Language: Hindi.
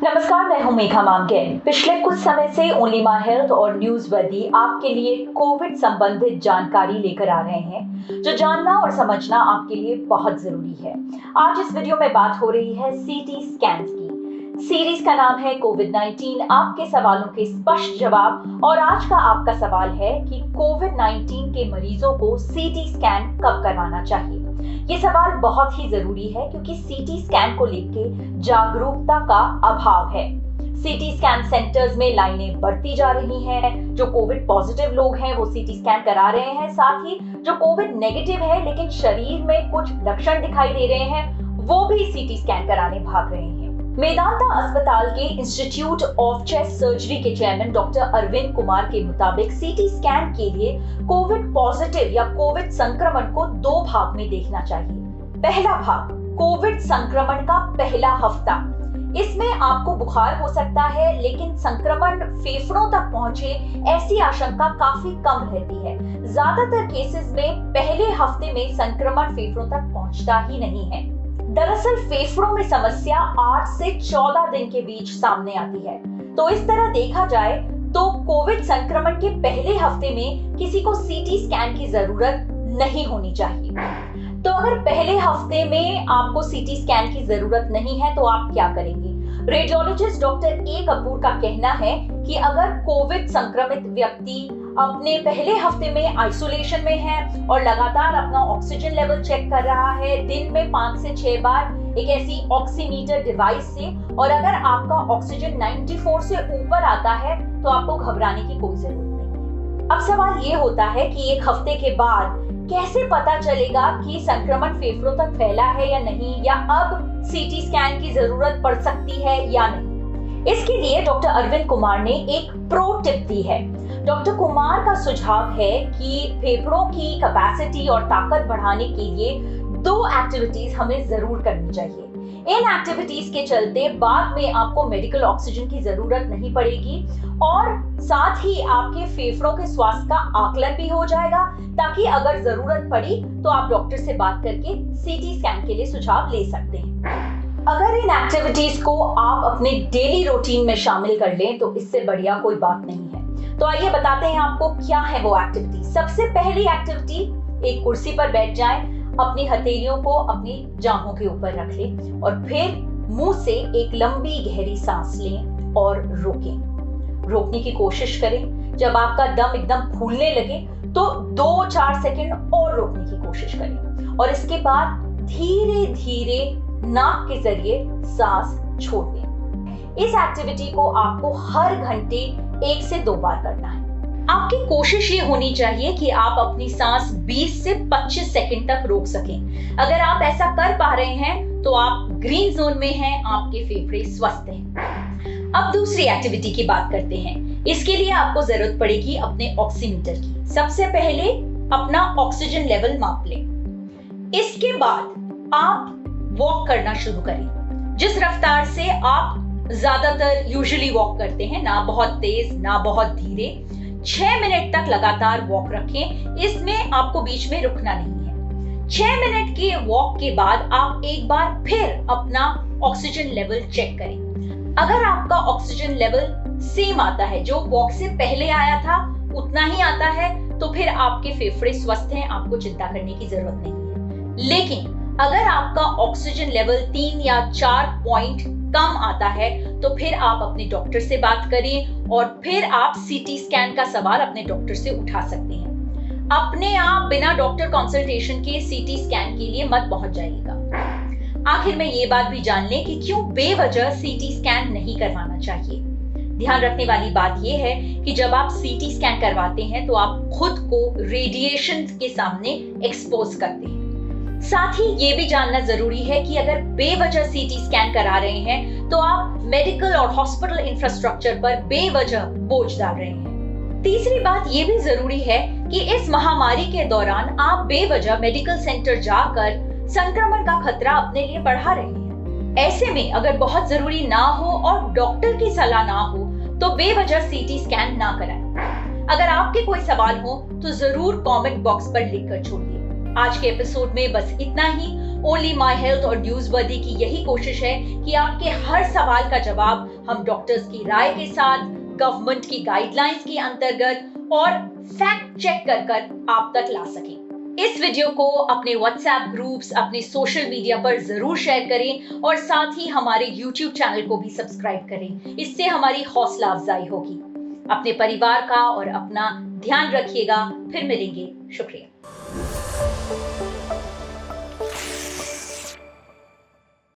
नमस्कार, मैं हूं मेघा मांगे। पिछले कुछ समय से ओनली माय हेल्थ और न्यूज वर्दी आपके लिए कोविड संबंधित जानकारी लेकर आ रहे हैं, जो जानना और समझना आपके लिए बहुत जरूरी है। आज इस वीडियो में बात हो रही है सीटी स्कैन की। सीरीज का नाम है कोविड-19, आपके सवालों के स्पष्ट जवाब। और आज का आपका सवाल है कि कोविड-19 के मरीजों को सीटी स्कैन कब करवाना चाहिए। ये सवाल बहुत ही जरूरी है क्योंकि सीटी स्कैन को लेकर जागरूकता का अभाव है। सीटी स्कैन सेंटर्स में लाइनें बढ़ती जा रही हैं। जो कोविड पॉजिटिव लोग हैं वो सीटी स्कैन करा रहे हैं, साथ ही जो कोविड नेगेटिव है लेकिन शरीर में कुछ लक्षण दिखाई दे रहे हैं वो भी सीटी स्कैन कराने भाग रहे हैं। मेदांता अस्पताल के इंस्टीट्यूट ऑफ चेस्ट सर्जरी के चेयरमैन डॉक्टर अरविंद कुमार के मुताबिक सीटी स्कैन के लिए कोविड पॉजिटिव या कोविड संक्रमण को दो भाग में देखना चाहिए। पहला भाग कोविड संक्रमण का पहला हफ्ता। इसमें आपको बुखार हो सकता है लेकिन संक्रमण फेफड़ों तक पहुंचे ऐसी आशंका काफी कम रहती है। ज्यादातर केसेस में पहले हफ्ते में संक्रमण फेफड़ों तक पहुंचता ही नहीं है। दरअसल फेफड़ों में समस्या 8 से 14 दिन के बीच सामने आती है। तो इस तरह देखा जाए तो कोविड संक्रमण के पहले हफ्ते में किसी को सीटी स्कैन की जरूरत नहीं होनी चाहिए। तो अगर पहले हफ्ते में आपको सीटी स्कैन की जरूरत नहीं है तो आप क्या करेंगे? रेडियोलॉजिस्ट डॉक्टर ए कपूर का कहना है कि अगर कोविड संक्रमित व्यक्ति अपने पहले हफ्ते में आइसोलेशन में है और लगातार अपना ऑक्सीजन लेवल चेक कर रहा है दिन में 5 से 6 बार एक ऐसी ऑक्सीमीटर डिवाइस से, और अगर आपका ऑक्सीजन 94 से ऊपर आता है तो आपको घबराने की कोई जरूरत नहीं है। अब सवाल ये होता है कि एक हफ्ते के बाद कैसे पता चलेगा कि संक्रमण फेफड़ों तक फैला है या नहीं, या अब सीटी स्कैन की जरूरत पड़ सकती है या नहीं। इसके लिए डॉक्टर अरविंद कुमार ने एक प्रो टिप दी है। डॉक्टर कुमार का सुझाव है कि फेफड़ों की कैपेसिटी और ताकत बढ़ाने के लिए 2 एक्टिविटीज हमें जरूर करनी चाहिए। इन एक्टिविटीज के चलते बाद में आपको मेडिकल ऑक्सीजन की जरूरत नहीं पड़ेगी और साथ ही आपके फेफड़ों के स्वास्थ्य का आकलन भी हो जाएगा, ताकि अगर जरूरत पड़ी तो आप डॉक्टर से बात करके सीटी स्कैन के लिए सुझाव ले सकते हैं। अगर इन एक्टिविटीज को आप अपने डेली रूटीन में शामिल कर लें तो इससे बढ़िया कोई बात नहीं है। तो आइए बताते हैं आपको क्या है वो एक्टिविटी। सबसे पहली एक्टिविटी, एक कुर्सी पर बैठ जाएं, अपनी हथेलियों को अपनी जांघों के ऊपर रख लें और फिर मुंह से एक लंबी गहरी सांस लें और रोकने की कोशिश करें। जब आपका दम एकदम फूलने लगे तो 2-4 सेकंड और रोकने की कोशिश करें और इसके बाद धीरे धीरे नाक के जरिए सांस छोड़ दें। इस एक्टिविटी को आपको हर घंटे 1 से 2 बार करना है। आपकी कोशिश ये होनी चाहिए कि आप अपनी सांस 20 से 25 सेकंड तक रोक सकें। अगर आप ऐसा कर पा रहे हैं तो आप ग्रीन जोन में हैं, आपके फेफड़े स्वस्थ हैं। अब दूसरी एक्टिविटी की बात करते हैं। इसके लिए आपको जरूरत पड़ेगी अपने ऑक्सीमीटर की। सबसे पहले अपना ऑक्सीजन लेवल माप लें। इसके बाद आप वॉक करना शुरू करें। जिस रफ्तार से आप ज्यादातर यूजुअली वॉक करते हैं, ना बहुत तेज ना बहुत धीरे, 6 मिनट तक लगातार वॉक रखें। इसमें आपको बीच में रुकना नहीं है। 6 मिनट के वॉक के बाद आप एक बार फिर अपना ऑक्सीजन लेवल चेक करें। अगर आपका ऑक्सीजन लेवल सेम आता है, जो वॉक से पहले आया था उतना ही आता है, तो फिर आपके फेफड़े स्वस्थ हैं, आपको चिंता करने की जरूरत नहीं है। लेकिन अगर आपका ऑक्सीजन लेवल 3 या 4 पॉइंट कम आता है तो फिर आप अपने डॉक्टर से बात करें और फिर आप सीटी स्कैन का सवाल अपने डॉक्टर से उठा सकते हैं। अपने आप बिना डॉक्टर कंसल्टेशन के सीटी स्कैन के लिए मत पहुंच जाइएगा। आखिर में ये बात भी जान लें कि क्यों बेवजह सीटी स्कैन नहीं करवाना चाहिए। ध्यान रखने वाली बात यह है कि जब आप सीटी स्कैन करवाते हैं तो आप खुद को रेडिएशन के सामने एक्सपोज करते हैं। साथ ही ये भी जानना जरूरी है कि अगर बेवजह सीटी स्कैन करा रहे हैं तो आप मेडिकल और हॉस्पिटल इंफ्रास्ट्रक्चर पर बेवजह बोझ डाल रहे हैं। तीसरी बात ये भी जरूरी है कि इस महामारी के दौरान आप बेवजह मेडिकल सेंटर जाकर संक्रमण का खतरा अपने लिए बढ़ा रहे हैं। ऐसे में अगर बहुत जरूरी ना हो और डॉक्टर की सलाह ना हो तो बेवजह सीटी स्कैन ना कराएं। अगर आपके कोई सवाल हो तो जरूर कमेंट बॉक्स पर लिखकर छोड़िए। आज के एपिसोड में बस इतना ही। ओनली माई हेल्थ और न्यूज वर्दी की यही कोशिश है कि आपके हर सवाल का जवाब हम डॉक्टर्स की राय के साथ, गवर्नमेंट की गाइडलाइंस के अंतर्गत और फैक्ट चेक कर आप तक ला सकें। इस वीडियो को अपने व्हाट्सएप ग्रुप्स, अपने सोशल मीडिया पर जरूर शेयर करें और साथ ही हमारे यूट्यूब चैनल को भी सब्सक्राइब करें। इससे हमारी हौसला अफजाई होगी। अपने परिवार का और अपना ध्यान रखिएगा। फिर मिलेंगे। शुक्रिया।